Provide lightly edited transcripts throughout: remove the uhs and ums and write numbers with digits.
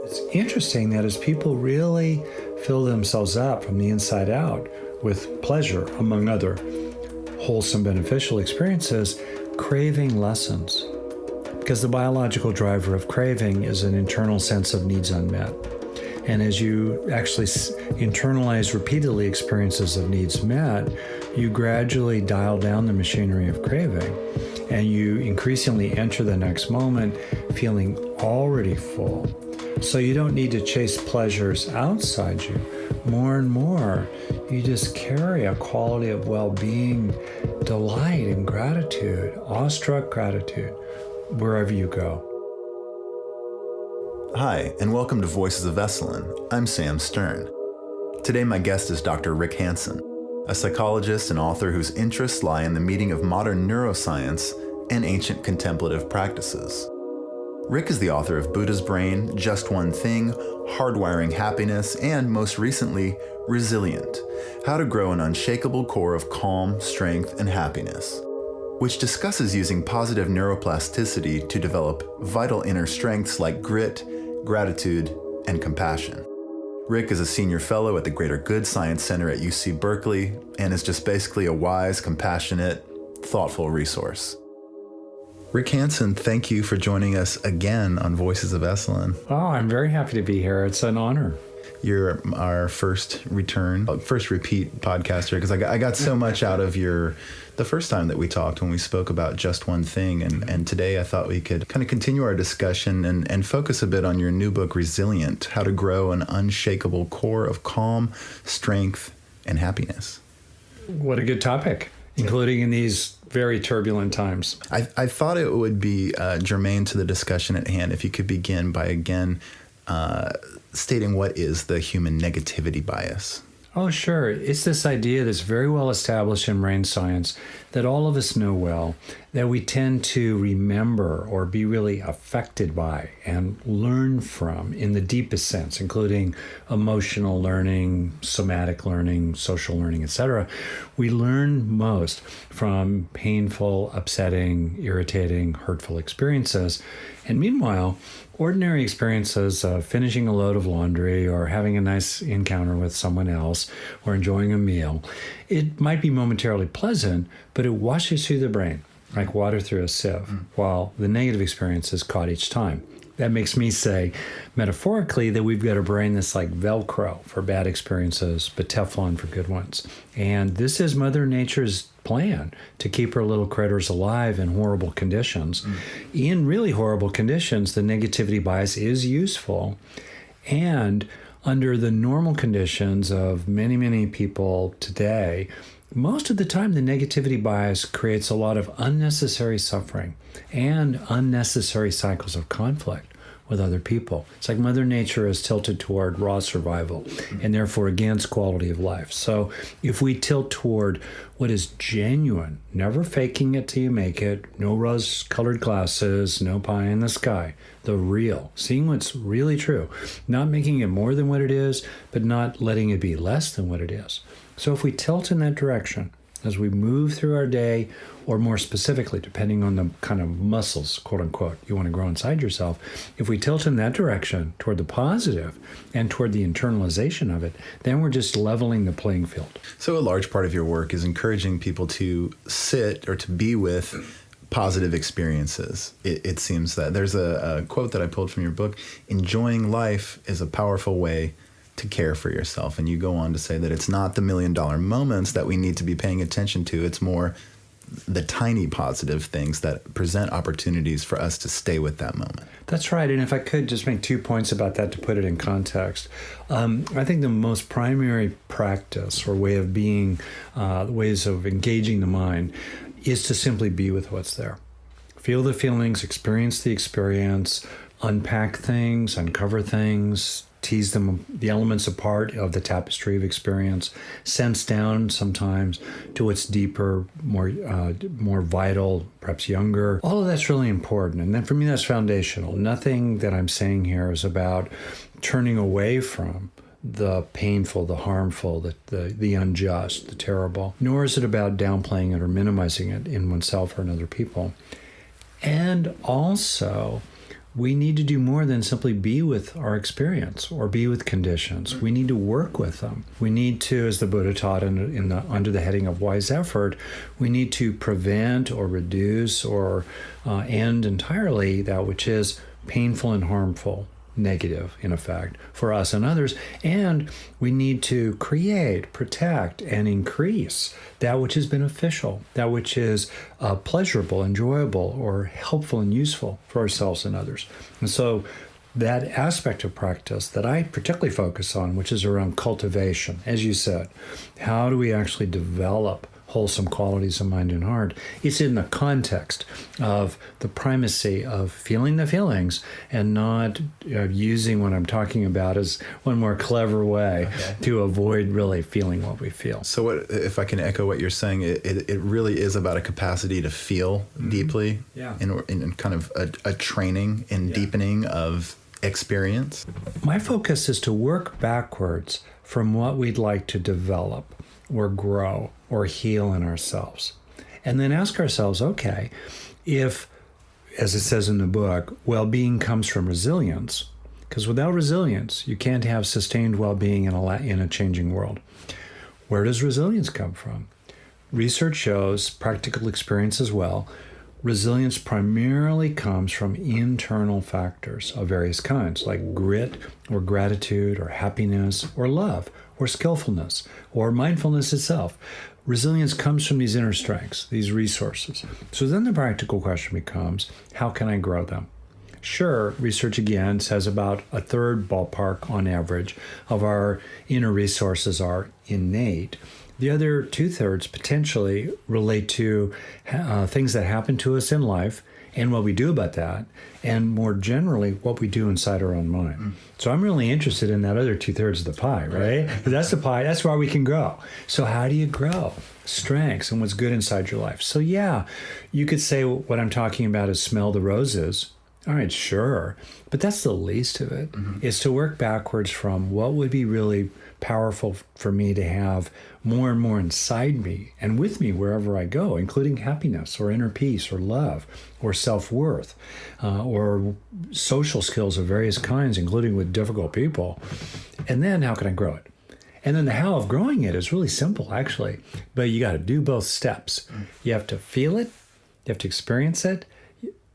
It's interesting that as people really fill themselves up from the inside out with pleasure, among other wholesome, beneficial experiences, craving lessens. Because the biological driver of craving is an internal sense of needs unmet. And as you actually internalize repeatedly experiences of needs met, you gradually dial down the machinery of craving. And you increasingly enter the next moment feeling already full. So you don't need to chase pleasures outside you. More and more, you just carry a quality of well-being, delight, and gratitude, awestruck gratitude, wherever you go. Hi, and welcome to Voices of Esalen. I'm Sam Stern. Today my guest is Dr. Rick Hanson, a psychologist and author whose interests lie in the meeting of modern neuroscience and ancient contemplative practices. Rick is the author of Buddha's Brain, Just One Thing, Hardwiring Happiness, and most recently, Resilient: How to Grow an Unshakable Core of Calm, Strength, and Happiness, which discusses using positive neuroplasticity to develop vital inner strengths like grit, gratitude, and compassion. Rick is a senior fellow at the Greater Good Science Center at UC Berkeley and is just basically a wise, compassionate, thoughtful resource. Rick Hanson, thank you for joining us again on Voices of Esalen. Oh, I'm very happy to be here. It's an honor. You're our first repeat podcaster, because I got so much out of the first time that we talked when we spoke about Just One Thing. And today I thought we could kind of continue our discussion and focus a bit on your new book, Resilient: How to Grow an Unshakable Core of Calm, Strength, and Happiness. What a good topic, including in these very turbulent times. I thought it would be germane to the discussion at hand if you could begin by stating what is the human negativity bias. Oh, sure. It's this idea that's very well established in brain science that all of us know well, that we tend to remember or be really affected by and learn from in the deepest sense, including emotional learning, somatic learning, social learning, etc. We learn most from painful, upsetting, irritating, hurtful experiences. And meanwhile, ordinary experiences of finishing a load of laundry or having a nice encounter with someone else or enjoying a meal, it might be momentarily pleasant, but it washes through the brain like water through a sieve, while the negative experience is caught each time. That makes me say, metaphorically, that we've got a brain that's like Velcro for bad experiences, but Teflon for good ones. And this is Mother Nature's plan to keep her little critters alive in horrible conditions. In really horrible conditions, the negativity bias is useful. And under the normal conditions of many, many people today, most of the time the negativity bias creates a lot of unnecessary suffering and unnecessary cycles of conflict with other people. It's like Mother Nature is tilted toward raw survival and therefore against quality of life. So if we tilt toward what is genuine, never faking it till you make it, no rose-colored glasses, no pie in the sky, the real, seeing what's really true, not making it more than what it is, but not letting it be less than what it is. So if we tilt in that direction as we move through our day, or more specifically, depending on the kind of muscles, quote unquote, you want to grow inside yourself, if we tilt in that direction toward the positive and toward the internalization of it, then we're just leveling the playing field. So a large part of your work is encouraging people to sit or to be with positive experiences. It seems that there's a quote that I pulled from your book: enjoying life is a powerful way to care for yourself. And you go on to say that it's not the $1 million moments that we need to be paying attention to. It's more the tiny positive things that present opportunities for us to stay with that moment. That's right. And if I could just make 2 points about that to put it in context. I think the most primary practice or way of being, ways of engaging the mind is to simply be with what's there. Feel the feelings, experience the experience, unpack things, uncover things, tease the elements apart of the tapestry of experience, sense down sometimes to what's deeper, more vital, perhaps younger. All of that's really important. And then for me, that's foundational. Nothing that I'm saying here is about turning away from the painful, the harmful, the unjust, the terrible, nor is it about downplaying it or minimizing it in oneself or in other people. And also, we need to do more than simply be with our experience or be with conditions. We need to work with them. We need to, as the Buddha taught under the heading of wise effort, we need to prevent or reduce or end entirely that which is painful and harmful, negative, in effect, for us and others. And we need to create, protect, and increase that which is beneficial, that which is pleasurable, enjoyable, or helpful and useful for ourselves and others. And so that aspect of practice that I particularly focus on, which is around cultivation, as you said, how do we actually develop wholesome qualities of mind and heart? It's in the context of the primacy of feeling the feelings and not using what I'm talking about as one more clever way to avoid really feeling what we feel. So what, if I can echo what you're saying, it really is about a capacity to feel deeply in kind of a training and deepening of experience. My focus is to work backwards from what we'd like to develop or grow or heal in ourselves. And then ask ourselves, okay, if, as it says in the book, well-being comes from resilience, because without resilience, you can't have sustained well-being in a changing world. Where does resilience come from? Research shows, practical experience as well, resilience primarily comes from internal factors of various kinds, like grit or gratitude or happiness or love or skillfulness or mindfulness itself. Resilience comes from these inner strengths, these resources. So then the practical question becomes, how can I grow them? Sure, research again says about a third ballpark on average of our inner resources are innate. The other 2/3 potentially relate to things that happen to us in life and what we do about that, and more generally, what we do inside our own mind. So I'm really interested in that other 2/3 of the pie, right? Because that's the pie, that's where we can grow. So how do you grow? Strengths and what's good inside your life. So yeah, you could say what I'm talking about is smell the roses. All right, sure. But that's the least of it, is to work backwards from what would be really powerful for me to have more and more inside me and with me wherever I go, including happiness or inner peace or love or self-worth or social skills of various kinds, including with difficult people. And then how can I grow it? And then the how of growing it is really simple, actually. But you got to do both steps. You have to feel it. You have to experience it.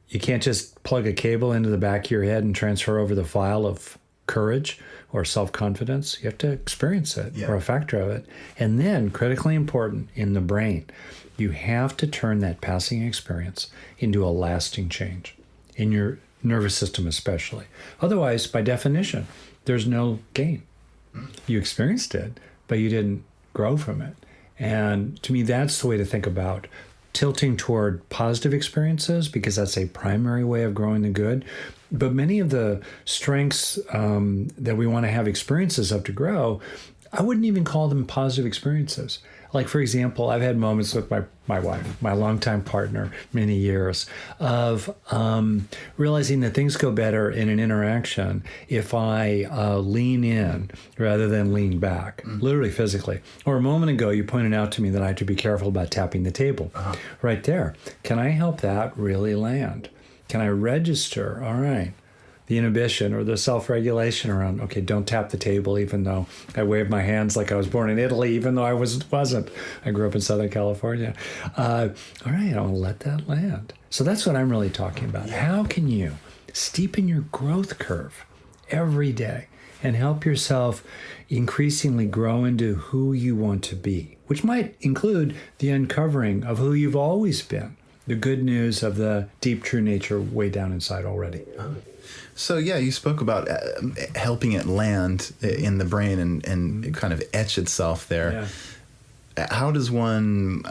You can't just plug a cable into the back of your head and transfer over the file of courage or self-confidence. You have to experience it or a factor of it. And then, critically important, in the brain, you have to turn that passing experience into a lasting change, in your nervous system especially. Otherwise, by definition, there's no gain. You experienced it, but you didn't grow from it. And to me, that's the way to think about tilting toward positive experiences, because that's a primary way of growing the good. But many of the strengths that we want to have experiences of to grow, I wouldn't even call them positive experiences. Like, for example, I've had moments with my wife, my longtime partner, many years, of realizing that things go better in an interaction if I lean in rather than lean back, literally physically. Or a moment ago, you pointed out to me that I have to be careful about tapping the table. Right there. Can I help that really land? Can I register, all right, the inhibition or the self-regulation around, okay, don't tap the table, even though I waved my hands like I was born in Italy, even though I wasn't. I grew up in Southern California. All right, I want to let that land. So that's what I'm really talking about. How can you steepen your growth curve every day and help yourself increasingly grow into who you want to be, which might include the uncovering of who you've always been, the good news of the deep true nature way down inside already. So yeah, you spoke about helping it land in the brain and kind of etch itself there. Yeah. How does one,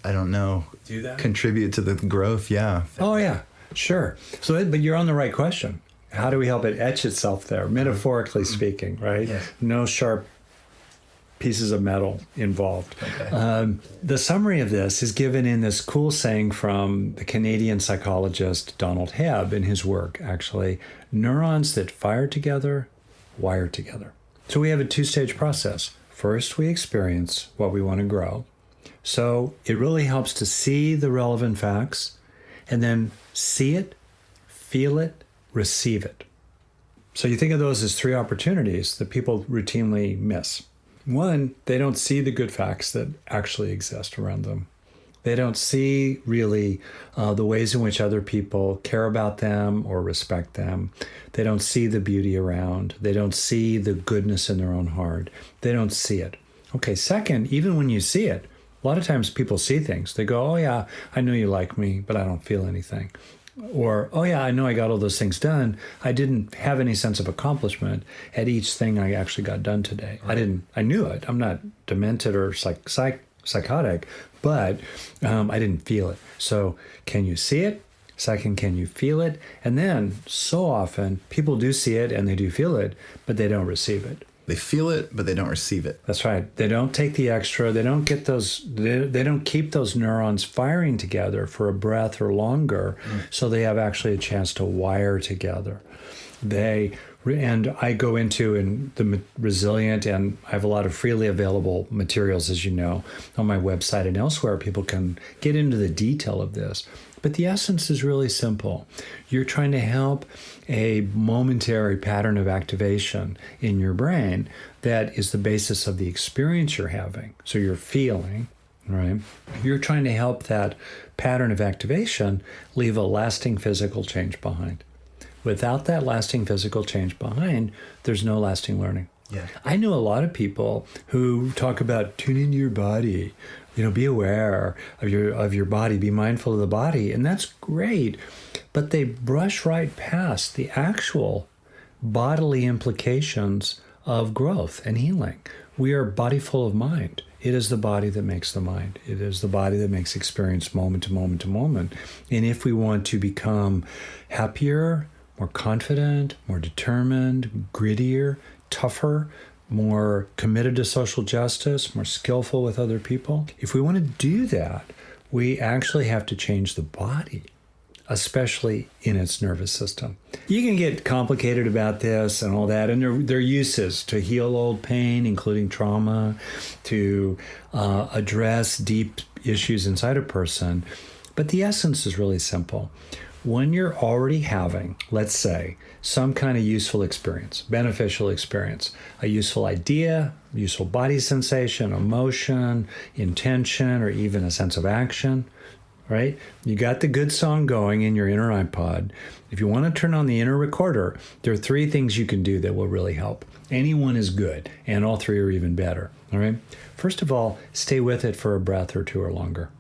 I don't know, do that? Contribute to the growth? Yeah. Oh yeah, sure. So, but you're on the right question. How do we help it etch itself there, metaphorically speaking, right? Yes. No sharp pieces of metal involved. Okay. The summary of this is given in this cool saying from the Canadian psychologist Donald Hebb in his work, actually, neurons that fire together, wire together. So we have a two-stage process. First, we experience what we want to grow. So it really helps to see the relevant facts and then see it, feel it, receive it. So you think of those as three opportunities that people routinely miss. One, they don't see the good facts that actually exist around them. They don't see really the ways in which other people care about them or respect them. They don't see the beauty around. They don't see the goodness in their own heart. They don't see it. Okay, second, even when you see it, a lot of times people see things. They go, oh yeah, I know you like me, but I don't feel anything. Or, oh yeah, I know I got all those things done. I didn't have any sense of accomplishment at each thing I actually got done today. Right. I knew it. I'm not demented or psychotic, but I didn't feel it. So can you see it? Second, can you feel it? And then so often people do see it and they do feel it, but they don't receive it. They feel it, but they don't receive it. That's right. They don't take the extra. They don't get those. They don't keep those neurons firing together for a breath or longer, so they have actually a chance to wire together. And I go into in the resilient, and I have a lot of freely available materials, as you know, on my website and elsewhere. People can get into the detail of this. But the essence is really simple. You're trying to help a momentary pattern of activation in your brain that is the basis of the experience you're having. So you're feeling, right? You're trying to help that pattern of activation leave a lasting physical change behind. Without that lasting physical change behind, there's no lasting learning. Yeah. I know a lot of people who talk about tune into your body, be aware of your body, be mindful of the body, and that's great. But they brush right past the actual bodily implications of growth and healing. We are body full of mind. It is the body that makes the mind. It is the body that makes experience moment to moment to moment. And if we want to become happier, more confident, more determined, grittier, tougher, more committed to social justice, more skillful with other people, if we want to do that, we actually have to change the body, especially in its nervous system. You can get complicated about this and all that, and there are uses to heal old pain, including trauma, to address deep issues inside a person. But the essence is really simple. When you're already having, let's say, some kind of useful experience, beneficial experience, a useful idea, useful body sensation, emotion, intention, or even a sense of action, right? You got the good song going in your inner iPod. If you want to turn on the inner recorder, there are three things you can do that will really help. Any one is good, and all three are even better, all right? First of all, stay with it for a breath or two or longer.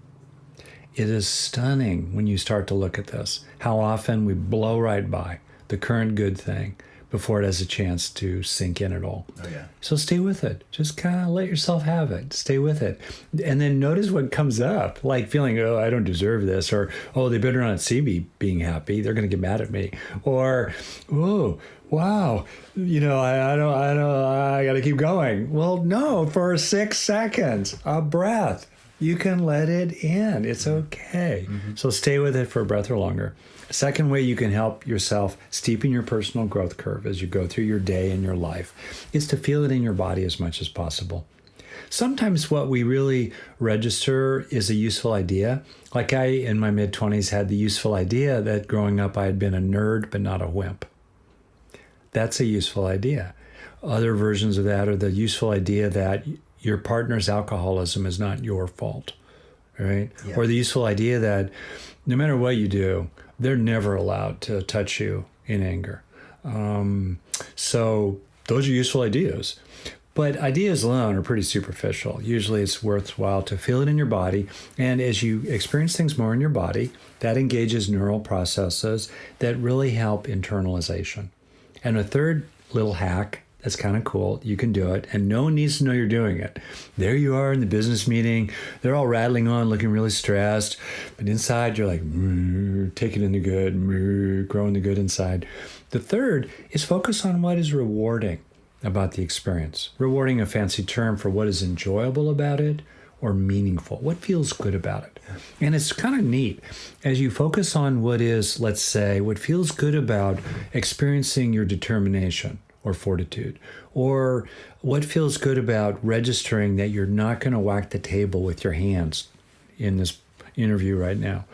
It is stunning when you start to look at this, how often we blow right by the current good thing before it has a chance to sink in at all. Oh, yeah. So stay with it. Just kind of let yourself have it. Stay with it. And then notice what comes up, like feeling, oh, I don't deserve this, or, oh, they better not see me being happy. They're going to get mad at me. Or, oh, wow, I got to keep going. Well, no, for 6 seconds, a breath. You can let it in. It's okay. Mm-hmm. So stay with it for a breath or longer. Second way you can help yourself steepen your personal growth curve as you go through your day and your life is to feel it in your body as much as possible. Sometimes what we really register is a useful idea. Like I, in my mid-20s, had the useful idea that growing up I had been a nerd but not a wimp. That's a useful idea. Other versions of that are the useful idea that your partner's alcoholism is not your fault, right? Yeah. Or the useful idea that no matter what you do, they're never allowed to touch you in anger. So those are useful ideas. But ideas alone are pretty superficial. Usually it's worthwhile to feel it in your body. And as you experience things more in your body, that engages neural processes that really help internalization. And a third little hack that's kind of cool. You can do it, and no one needs to know you're doing it. There you are in the business meeting. They're all rattling on, looking really stressed. But inside, you're like, taking in the good, growing the good inside. The third is focus on what is rewarding about the experience. Rewarding, a fancy term for what is enjoyable about it or meaningful. What feels good about it? And it's kind of neat. As you focus on what is, let's say, what feels good about experiencing your determination, or fortitude, or what feels good about registering that you're not going to whack the table with your hands in this interview right now,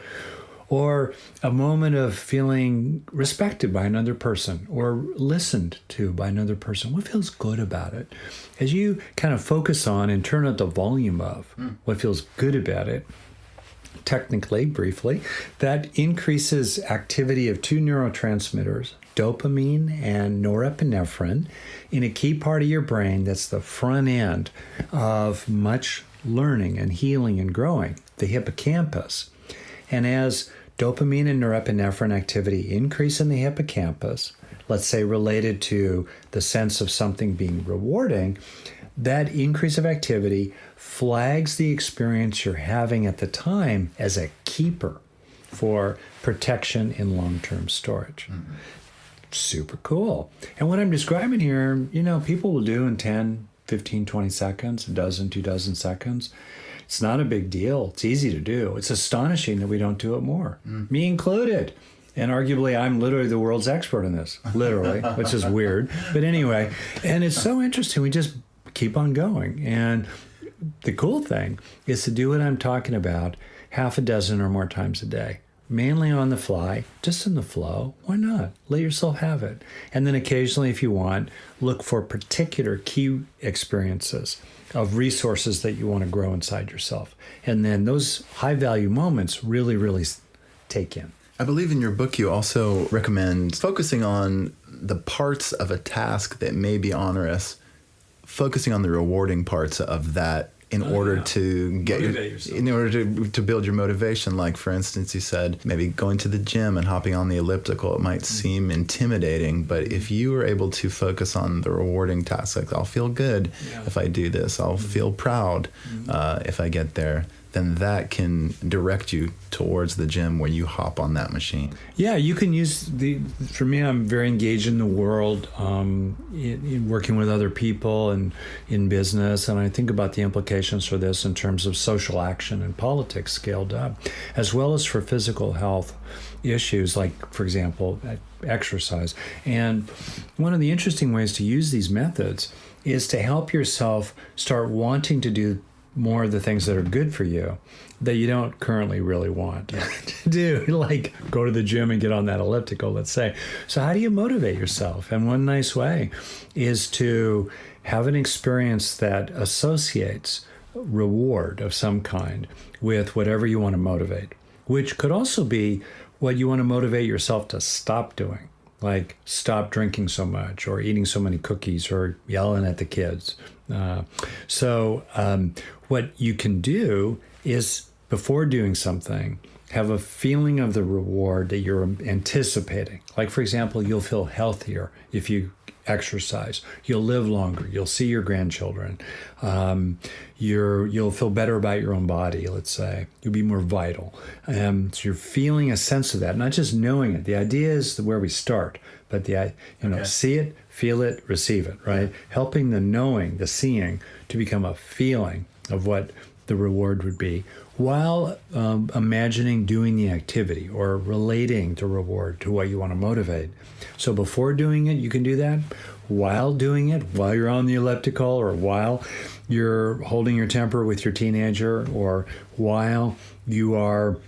or a moment of feeling respected by another person or listened to by another person. What feels good about it? As you kind of focus on and turn up the volume of what feels good about it, technically, briefly, that increases activity of two neurotransmitters, dopamine and norepinephrine, in a key part of your brain that's the front end of much learning and healing and growing, the hippocampus. And as dopamine and norepinephrine activity increase in the hippocampus, let's say related to the sense of something being rewarding, that increase of activity flags the experience you're having at the time as a keeper for protection in long-term storage. Mm-hmm. Super cool. And what I'm describing here, people will do in 10, 15, 20 seconds, a dozen, 2 dozen seconds. It's not a big deal. It's easy to do. It's astonishing that we don't do it more, me included. And arguably, I'm literally the world's expert in this, literally, which is weird. But anyway, and it's so interesting. We just keep on going. And the cool thing is to do what I'm talking about half a dozen or more times a day, mainly on the fly, just in the flow. Why not? Let yourself have it. And then occasionally, if you want, look for particular key experiences of resources that you want to grow inside yourself. And then those high-value moments really, really take in. I believe in your book you also recommend focusing on the parts of a task that may be onerous, focusing on the rewarding parts of that in order to get in order to build your motivation. Like, for instance, you said maybe going to the gym and hopping on the elliptical, it might seem intimidating, but if you were able to focus on the rewarding tasks, like I'll feel good if I do this, I'll feel proud if I get there, then that can direct you towards the gym where you hop on that machine. Yeah, you can use for me, I'm very engaged in the world, in working with other people and in business. And I think about the implications for this in terms of social action and politics scaled up, as well as for physical health issues, like, for example, exercise. And one of the interesting ways to use these methods is to help yourself start wanting to do more of the things that are good for you that you don't currently really want to do, like go to the gym and get on that elliptical, let's say. So how do you motivate yourself? And one nice way is to have an experience that associates reward of some kind with whatever you want to motivate, which could also be what you want to motivate yourself to stop doing, like stop drinking so much or eating so many cookies or yelling at the kids. What you can do is, before doing something, have a feeling of the reward that you're anticipating. Like, for example, you'll feel healthier if you exercise. You'll live longer. You'll see your grandchildren. You'll feel better about your own body, let's say. You'll be more vital. So you're feeling a sense of that, not just knowing it. The idea is where we start, but see it, feel it, receive it, right? Helping the knowing, the seeing, to become a feeling of what the reward would be, while imagining doing the activity or relating the reward to what you want to motivate. So before doing it, you can do that. While doing it, while you're on the elliptical, or while you're holding your temper with your teenager, or while you are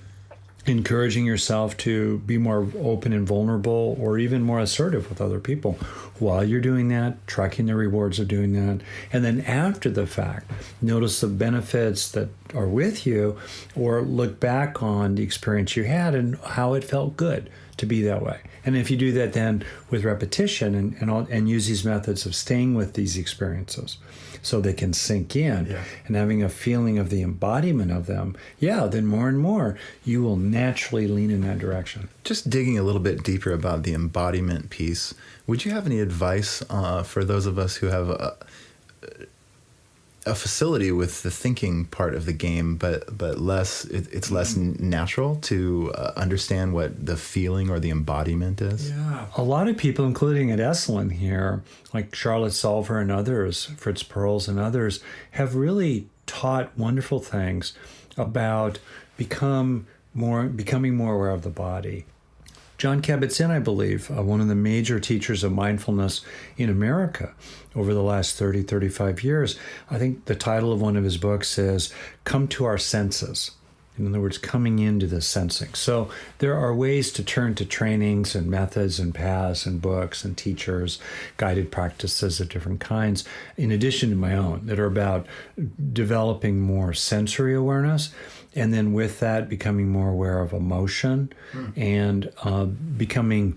encouraging yourself to be more open and vulnerable, or even more assertive with other people. While you're doing that, tracking the rewards of doing that. And then after the fact, notice the benefits that are with you, or look back on the experience you had and how it felt good to be that way. And if you do that then with repetition and use these methods of staying with these experiences so they can sink in, and having a feeling of the embodiment of them, then more and more you will naturally lean in that direction. Just digging a little bit deeper about the embodiment piece, would you have any advice for those of us who have a facility with the thinking part of the game, but it's less natural to understand what the feeling or the embodiment is? Yeah. A lot of people, including at Esalen here, like Charlotte Solver and others, Fritz Perls and others, have really taught wonderful things about becoming more aware of the body. John Kabat-Zinn, I believe, one of the major teachers of mindfulness in America over the last 30, 35 years, I think the title of one of his books is Come to Our Senses. In other words, coming into the sensing. So there are ways to turn to trainings and methods and paths and books and teachers, guided practices of different kinds, in addition to my own, that are about developing more sensory awareness, and then with that, becoming more aware of emotion and becoming,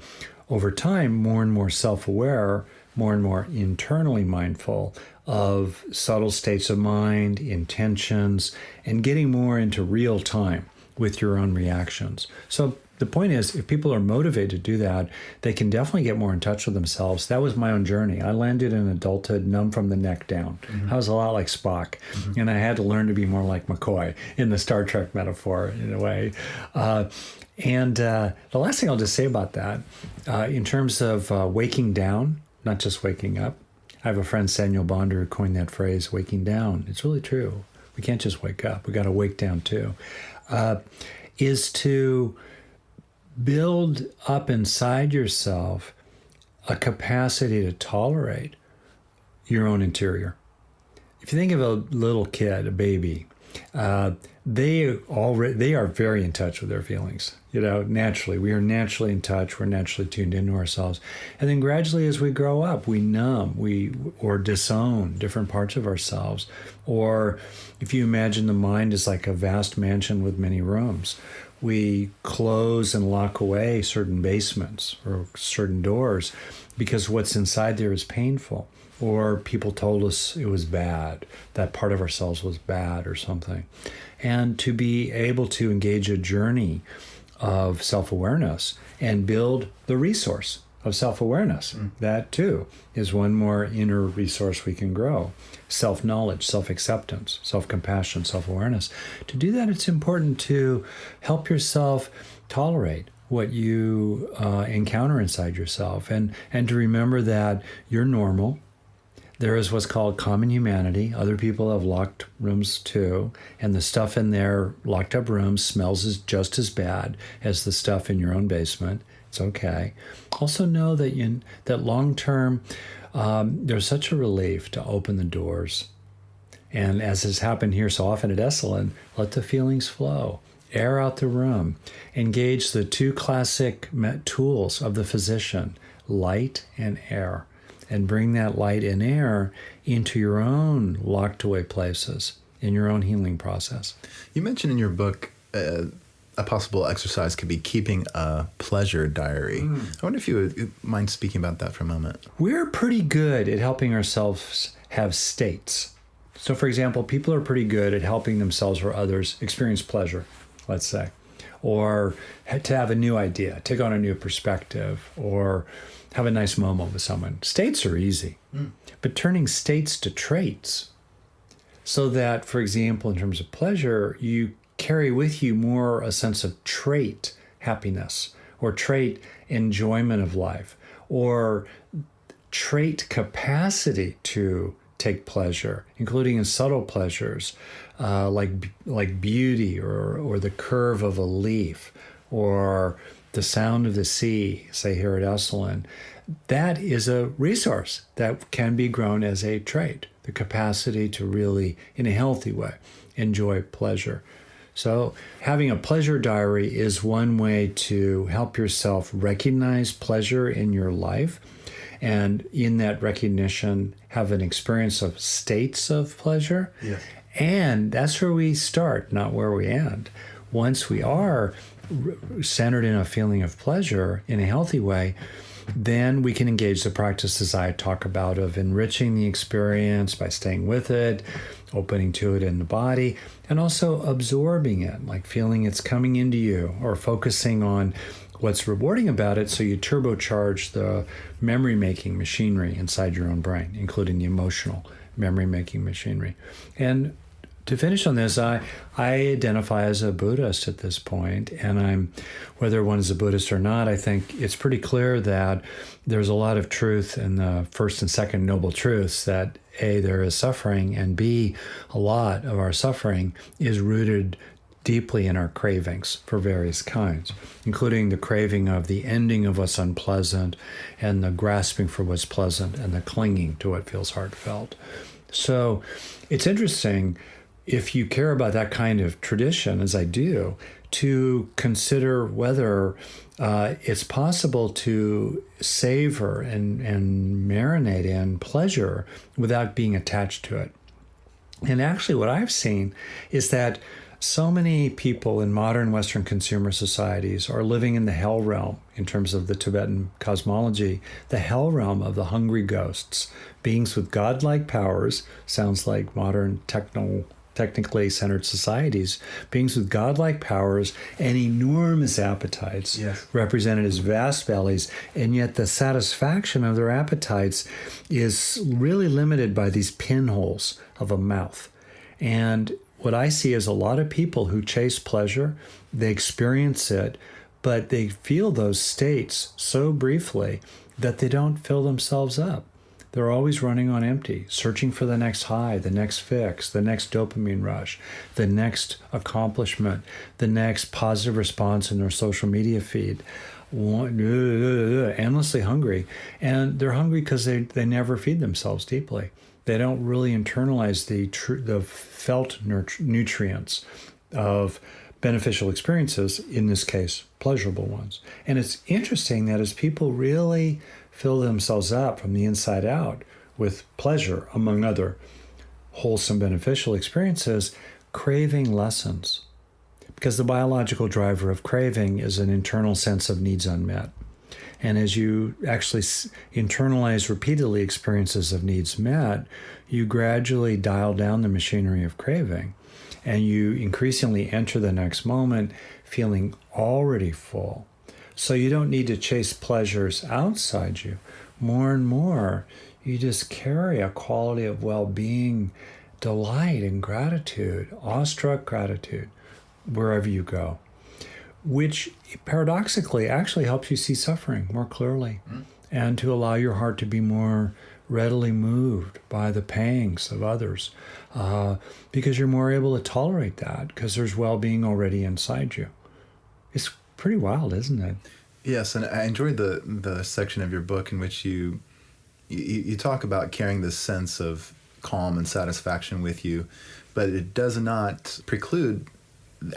over time, more and more self-aware, more and more internally mindful of subtle states of mind, intentions, and getting more into real time with your own reactions. So the point is, if people are motivated to do that, they can definitely get more in touch with themselves. That was my own journey. I landed in adulthood numb from the neck down. I was a lot like Spock, and I had to learn to be more like McCoy in the Star Trek metaphor, in a way. And the last thing I'll just say about that, in terms of waking down, not just waking up. I have a friend, Samuel Bonder, who coined that phrase, waking down. It's really true. We can't just wake up. We got to wake down too. Is to build up inside yourself a capacity to tolerate your own interior. If you think of a little kid, a baby, they are very in touch with their feelings. Naturally, we are naturally in touch. We're naturally tuned into ourselves. And then gradually as we grow up, we numb, or disown different parts of ourselves. Or if you imagine the mind is like a vast mansion with many rooms, we close and lock away certain basements or certain doors because what's inside there is painful. Or people told us it was bad, that part of ourselves was bad or something. And to be able to engage a journey of self-awareness and build the resource of self-awareness. That too is one more inner resource we can grow. Self-knowledge, self-acceptance, self-compassion, self-awareness. To do that, it's important to help yourself tolerate what you encounter inside yourself and to remember that you're normal. There is what's called common humanity. Other people have locked rooms too, and the stuff in their locked up rooms smells just as bad as the stuff in your own basement. It's okay. Also know that that long term, there's such a relief to open the doors. And as has happened here so often at Esalen, let the feelings flow. Air out the room. Engage the two classic tools of the physician, light and air. And bring that light and air into your own locked away places in your own healing process. You mentioned in your book a possible exercise could be keeping a pleasure diary. I wonder if you would mind speaking about that for a moment. We're pretty good at helping ourselves have states. So, for example, people are pretty good at helping themselves or others experience pleasure, let's say, or to have a new idea, take on a new perspective, or have a nice moment with someone. States are easy, but turning states to traits so that, for example, in terms of pleasure, you carry with you more a sense of trait happiness or trait enjoyment of life or trait capacity to take pleasure, including in subtle pleasures like beauty or the curve of a leaf or the sound of the sea, say here at Esalen. That is a resource that can be grown as a trait, the capacity to really, in a healthy way, enjoy pleasure. So having a pleasure diary is one way to help yourself recognize pleasure in your life, and in that recognition, have an experience of states of pleasure. Yes. And that's where we start, not where we end. Once we are centered in a feeling of pleasure in a healthy way, then we can engage the practices I talk about of enriching the experience by staying with it, opening to it in the body, and also absorbing it, like feeling it's coming into you, or focusing on what's rewarding about it so you turbocharge the memory-making machinery inside your own brain, including the emotional memory-making machinery. And to finish on this, I identify as a Buddhist at this point, and whether one is a Buddhist or not, I think it's pretty clear that there's a lot of truth in the first and second noble truths that A, there is suffering, and B, a lot of our suffering is rooted deeply in our cravings for various kinds, including the craving of the ending of what's unpleasant and the grasping for what's pleasant and the clinging to what feels heartfelt. So it's interesting. if you care about that kind of tradition, as I do, to consider whether it's possible to savor and marinate in pleasure without being attached to it. And actually what I've seen is that so many people in modern Western consumer societies are living in the hell realm, in terms of the Tibetan cosmology, the hell realm of the hungry ghosts, beings with godlike powers, sounds like modern technically centered societies, beings with godlike powers and enormous appetites, represented as vast bellies, and yet the satisfaction of their appetites is really limited by these pinholes of a mouth. And what I see is a lot of people who chase pleasure, they experience it, but they feel those states so briefly that they don't fill themselves up. They're always running on empty, searching for the next high, the next fix, the next dopamine rush, the next accomplishment, the next positive response in their social media feed. Endlessly hungry. And they're hungry because they never feed themselves deeply. They don't really internalize the felt nutrients of beneficial experiences, in this case, pleasurable ones. And it's interesting that as people really fill themselves up from the inside out with pleasure, among other wholesome beneficial experiences, craving lessens. Because the biological driver of craving is an internal sense of needs unmet. And as you actually internalize repeatedly experiences of needs met, you gradually dial down the machinery of craving, and you increasingly enter the next moment feeling already full. So you don't need to chase pleasures outside you. More and more, you just carry a quality of well-being, delight, and gratitude, awestruck gratitude, wherever you go, which paradoxically actually helps you see suffering more clearly and to allow your heart to be more readily moved by the pangs of others, because you're more able to tolerate that because there's well-being already inside you. It's pretty wild, isn't it? Yes, and I enjoyed the section of your book in which you talk about carrying this sense of calm and satisfaction with you, but it does not preclude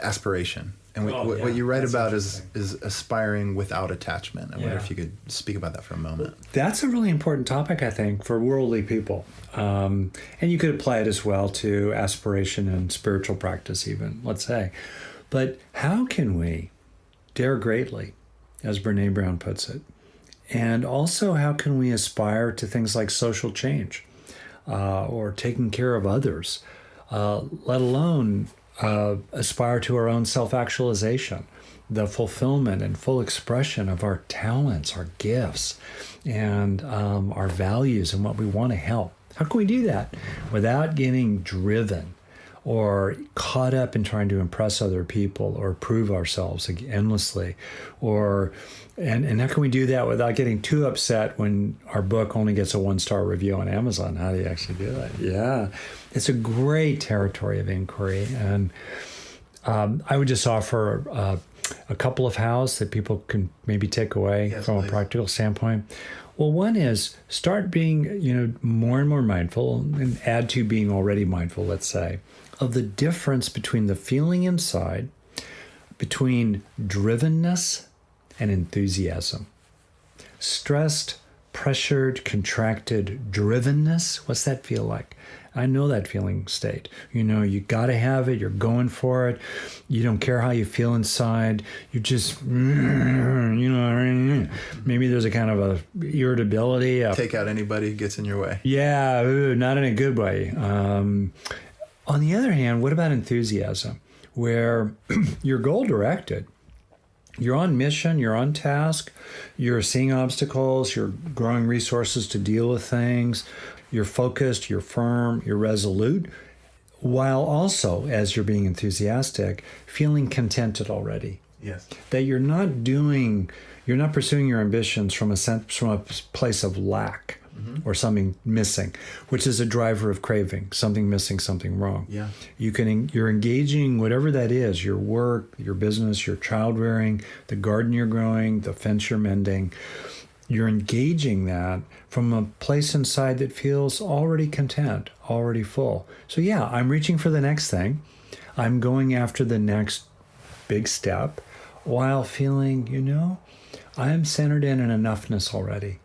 aspiration. And what you write about is aspiring without attachment. I wonder if you could speak about that for a moment. That's a really important topic, I think, for worldly people. And you could apply it as well to aspiration and spiritual practice even, let's say. But how can we dare greatly, as Brene Brown puts it? And also, how can we aspire to things like social change or taking care of others, let alone aspire to our own self-actualization, the fulfillment and full expression of our talents, our gifts, and our values and what we want to help? How can we do that without getting driven or caught up in trying to impress other people or prove ourselves endlessly? And how can we do that without getting too upset when our book only gets a 1-star review on Amazon? How do you actually do that? Yeah, it's a great territory of inquiry. And I would just offer a couple of hows that people can maybe take away from a practical standpoint. Well, one is start being, more and more mindful, and add to being already mindful, let's say, of the difference between the feeling inside, between drivenness and enthusiasm. Stressed, pressured, contracted drivenness, what's that feel like? I know that feeling state. You got to have it. You're going for it. You don't care how you feel inside. You just, maybe there's a kind of a irritability. Take out anybody who gets in your way. Yeah, not in a good way. On the other hand, what about enthusiasm? Where you're goal-directed. You're on mission, you're on task, you're seeing obstacles, you're growing resources to deal with things, you're focused, you're firm, you're resolute, while also, as you're being enthusiastic, feeling contented already. Yes. That you're not pursuing your ambitions from a place of lack or something missing, which is a driver of craving, something missing, something wrong. Yeah. You're engaging whatever that is, your work, your business, your child rearing, the garden you're growing, the fence you're mending. you're engaging that from a place inside that feels already content, already full. So yeah, I'm reaching for the next thing. I'm going after the next big step while feeling, I'm centered in an enoughness already.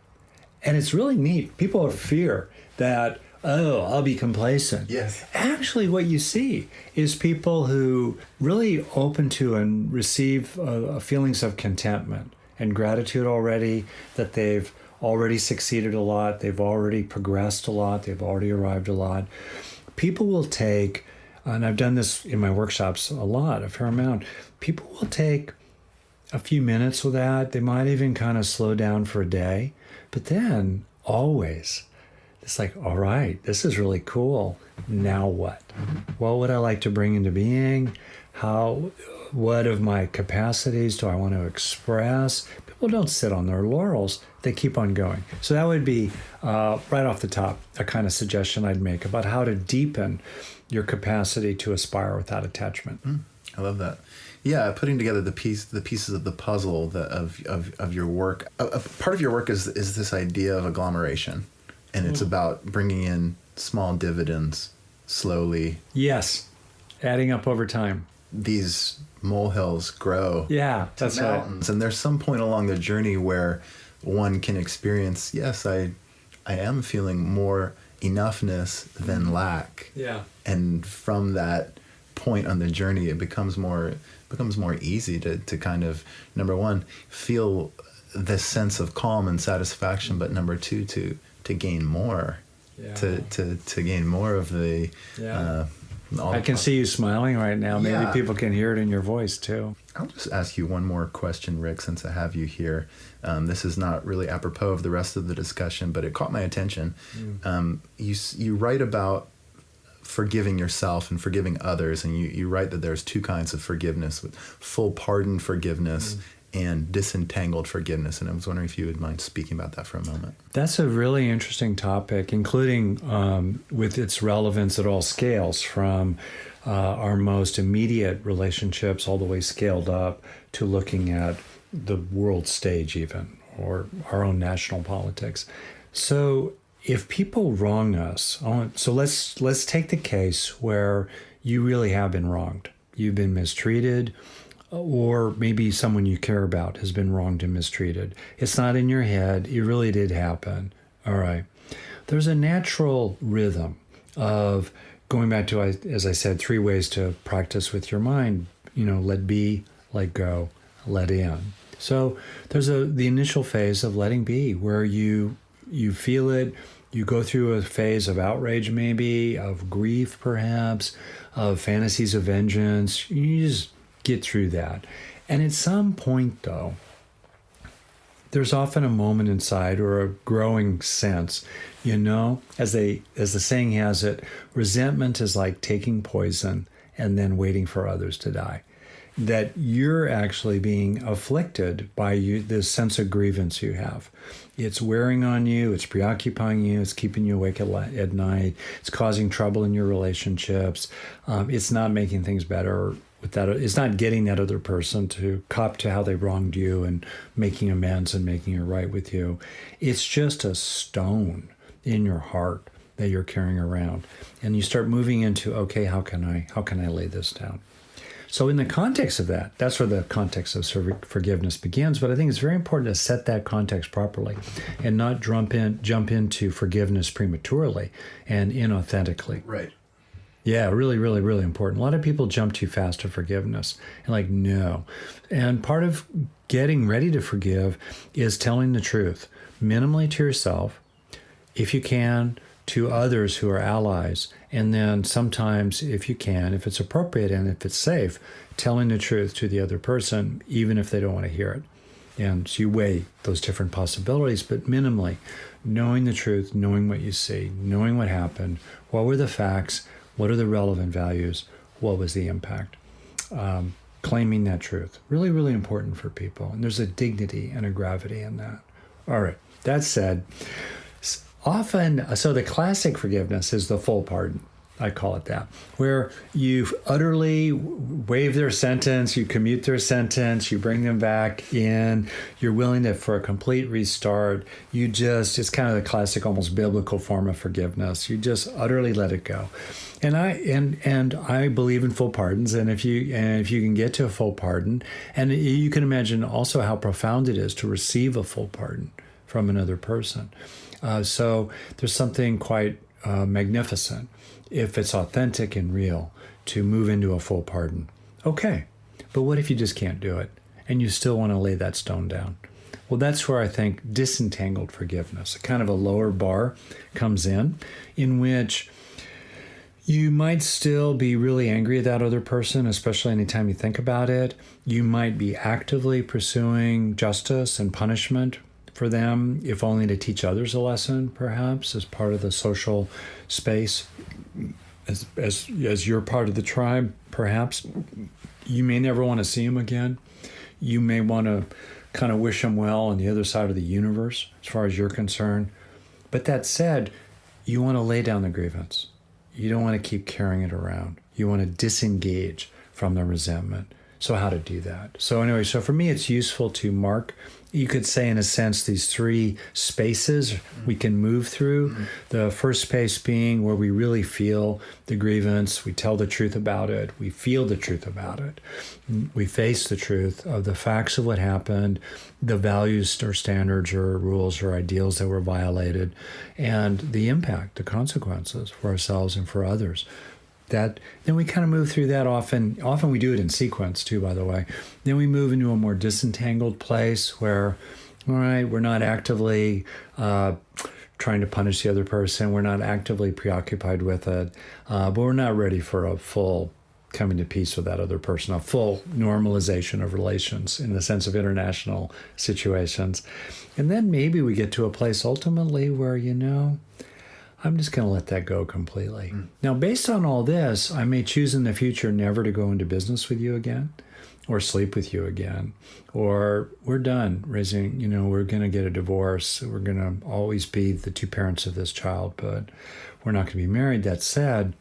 And it's really neat. People fear that, I'll be complacent. Yes. Actually, what you see is people who really open to and receive feelings of contentment and gratitude already, that they've already succeeded a lot, they've already progressed a lot, they've already arrived a lot. People will take, and I've done this in my workshops a fair amount, people will take a few minutes with that. They might even kind of slow down for a day, but then always, it's like, all right, this is really cool. Now what? What would I like to bring into being? What of my capacities do I want to express? People don't sit on their laurels. They keep on going. So that would be, right off the top, a kind of suggestion I'd make about how to deepen your capacity to aspire without attachment. I love that. Yeah, putting together the pieces of the puzzle of your work. A part of your work is this idea of agglomeration, and it's about bringing in small dividends slowly. Yes, adding up over time. These molehills grow. Yeah, that's mountains, right. And there's some point along the journey where one can experience, yes, I am feeling more enoughness than lack. Yeah. And from that point on the journey, it becomes more easy to kind of, number one, feel this sense of calm and satisfaction, but number two, to gain more, to gain more of the. I can see you smiling right now. Maybe people can hear it in your voice too. I'll just ask you one more question, Rick, since I have you here. This is not really apropos of the rest of the discussion, but it caught my attention. You write about forgiving yourself and forgiving others, and you write that there's two kinds of forgiveness, with full pardon forgiveness and disentangled forgiveness. And I was wondering if you would mind speaking about that for a moment. That's a really interesting topic, including with its relevance at all scales, from our most immediate relationships all the way scaled up to looking at the world stage even, or our own national politics. So if people wrong us, so let's take the case where you really have been wronged. You've been mistreated, or maybe someone you care about has been wronged and mistreated. It's not in your head. It really did happen. All right. There's a natural rhythm of going back to, as I said, 3 ways to practice with your mind. Let be, let go, let in. So there's the initial phase of letting be, where you feel it. You go through a phase of outrage, maybe, of grief, perhaps, of fantasies of vengeance. You just get through that. And at some point, though, there's often a moment inside, or a growing sense, as the saying has it, resentment is like taking poison and then waiting for others to die. That you're actually being afflicted by this sense of grievance you have. It's wearing on you, it's preoccupying you, it's keeping you awake at night, it's causing trouble in your relationships, it's not making things better with that. It's not getting that other person to cop to how they wronged you and making amends and making it right with you. It's just a stone in your heart that you're carrying around. And you start moving into, okay, how can I lay this down? So in the context of that, that's where the context of forgiveness begins. But I think it's very important to set that context properly and not jump into forgiveness prematurely and inauthentically. Right. Yeah, really, really, really important. A lot of people jump too fast to forgiveness and no. And part of getting ready to forgive is telling the truth, minimally to yourself, if you can, to others who are allies, and then sometimes, if you can, if it's appropriate and if it's safe, telling the truth to the other person, even if they don't want to hear it. And so you weigh those different possibilities, but minimally, knowing the truth, knowing what you see, knowing what happened, what were the facts, what are the relevant values, what was the impact. Claiming that truth, really, really important for people. And there's a dignity and a gravity in that. All right, that said, often, so the classic forgiveness is the full pardon. I call it that, where you utterly waive their sentence, you commute their sentence, you bring them back in, you're willing to, for a complete restart, it's kind of the classic, almost biblical form of forgiveness. You just utterly let it go. And I believe in full pardons, and if you can get to a full pardon, and you can imagine also how profound it is to receive a full pardon from another person. So there's something quite magnificent, if it's authentic and real, to move into a full pardon. Okay, but what if you just can't do it and you still want to lay that stone down? Well, that's where I think disentangled forgiveness, a kind of a lower bar, comes in which you might still be really angry at that other person, especially anytime you think about it. You might be actively pursuing justice and punishment for them, if only to teach others a lesson, perhaps, as part of the social space, as you're part of the tribe, perhaps. You may never want to see him again. You may want to kind of wish him well on the other side of the universe, as far as you're concerned. But that said, you want to lay down the grievance. You don't want to keep carrying it around. You want to disengage from the resentment. So how to do that? So anyway, so for me, it's useful to mark, you could say in a sense, these three spaces we can move through. The first space being where we really feel the grievance, we tell the truth about it, we feel the truth about it, we face the truth of the facts of what happened, the values or standards or rules or ideals that were violated, and the impact, the consequences for ourselves and for others. Then we kind of move through that often we do it in sequence too, by the way. Then we move into a more disentangled place where, all right, we're not actively trying to punish the other person. We're not actively preoccupied with it, but we're not ready for a full coming to peace with that other person, a full normalization of relations in the sense of international situations. And then maybe we get to a place ultimately where, I'm just going to let that go completely. Now, based on all this, I may choose in the future never to go into business with you again or sleep with you again, or we're done raising, we're going to get a divorce. We're going to always be the two parents of this child, but we're not going to be married. That said,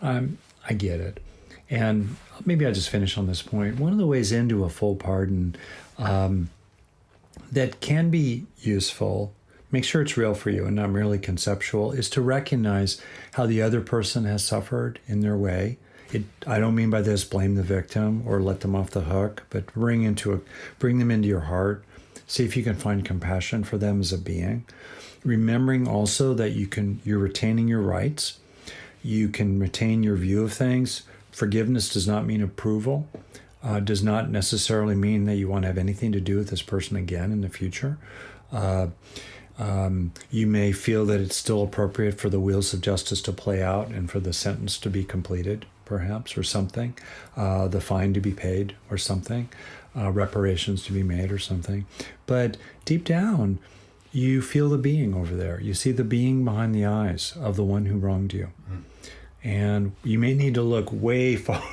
I get it. And maybe I'll just finish on this point. One of the ways into a full pardon that can be useful, make sure it's real for you and not merely conceptual, is to recognize how the other person has suffered in their way. I don't mean by this blame the victim or let them off the hook, but bring them into your heart. See if you can find compassion for them as a being. Remembering also that you're retaining your rights. You can retain your view of things. Forgiveness does not mean approval. Does not necessarily mean that you want to have anything to do with this person again in the future. You may feel that it's still appropriate for the wheels of justice to play out and for the sentence to be completed, perhaps, or something, the fine to be paid or something, reparations to be made or something. But deep down, you feel the being over there. You see the being behind the eyes of the one who wronged you. And you may need to look way far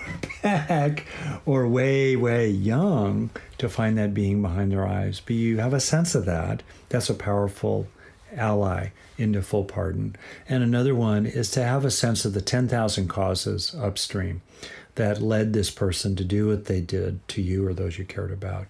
back or way, way young to find that being behind their eyes. But you have a sense of that. That's a powerful ally into full pardon. And another one is to have a sense of the 10,000 causes upstream that led this person to do what they did to you or those you cared about.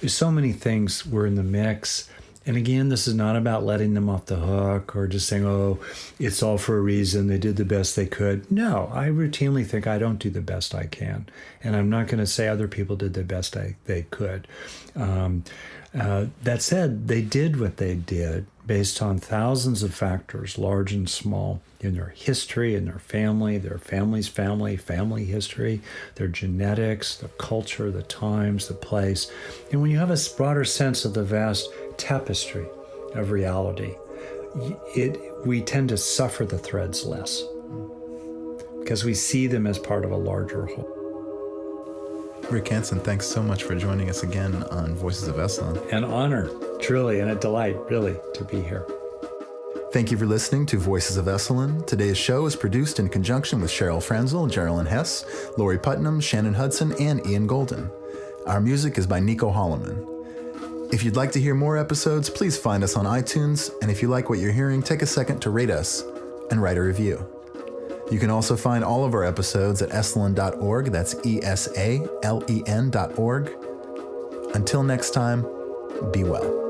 There's so many things were in the mix. And again, this is not about letting them off the hook or just saying, oh, it's all for a reason. They did the best they could. No, I routinely think I don't do the best I can. And I'm not going to say other people did the best they could. That said, they did what they did based on thousands of factors, large and small, in their history, in their family, their family's family history, their genetics, the culture, the times, the place. And when you have a broader sense of the vast tapestry of reality, we tend to suffer the threads less because we see them as part of a larger whole. Rick Hanson, thanks so much for joining us again on Voices of Esalen. An honor, truly, and a delight, really, to be here. Thank you for listening to Voices of Esalen. Today's show is produced in conjunction with Cheryl Franzel, Geraldine Hess, Lori Putnam, Shannon Hudson, and Ian Golden. Our music is by Nico Holloman. If you'd like to hear more episodes, please find us on iTunes, and if you like what you're hearing, take a second to rate us and write a review. You can also find all of our episodes at esalen.org. That's ESALEN.org. Until next time, be well.